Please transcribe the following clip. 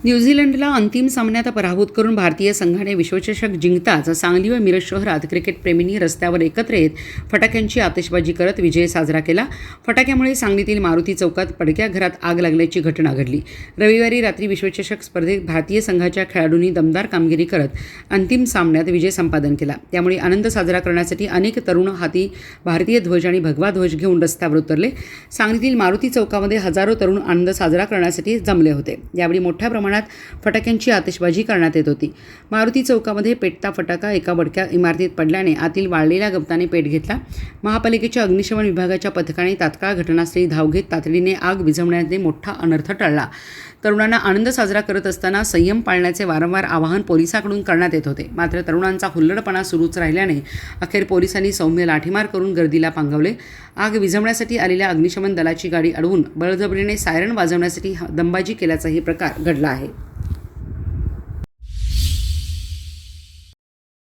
न्यूझीलंडला अंतिम सामन्यात पराभूत करून भारतीय संघाने विश्वचषक जिंकताच सांगली व मिरज शहरात क्रिकेटप्रेमींनी रस्त्यावर एकत्र येत फटाक्यांची आतिषबाजी करत विजय साजरा केला. फटाक्यामुळे सांगलीतील मारुती चौकात पडक्या घरात आग लागल्याची घटना घडली. रविवारी रात्री विश्वचषक स्पर्धेत भारतीय संघाच्या खेळाडूंनी दमदार कामगिरी करत अंतिम सामन्यात विजय संपादन केला. त्यामुळे आनंद साजरा करण्यासाठी अनेक तरुण हाती भारतीय ध्वज आणि भगवा ध्वज घेऊन रस्त्यावर उतरले. सांगलीतील मारुती चौकामध्ये हजारो तरुण आनंद साजरा करण्यासाठी जमले होते. यावेळी मोठ्या प्रमाणात फटाक्यांची आतिषबाजी करण्यात येत होती. मारुती चौकामध्ये पेटता फटाका एका वडक्या इमारतीत पडल्याने आतील वाळलेल्या गवताने पेट घेतला. महापालिकेच्या अग्निशमन विभागाच्या पथकाने तात्काळ घटनास्थळी धाव घेत तातडीने आग विझवण्याने मोठा अनर्थ टळला. तरुणांना आनंद साजरा करत असताना संयम पाळण्याचे वारंवार आवाहन पोलिसांकडून करण्यात येत होते. मात्र तरुणांचा हुल्लडपणा सुरूच राहिल्याने अखेर पोलिसांनी सौम्य लाठीमार करून गर्दीला पांगवले. आग विझवण्यासाठी आलेल्या अग्निशमन दलाची गाडी अडवून बळजबरीने सायरन वाजवण्यासाठी दमबाजी केल्याचाही प्रकार घडला आहे.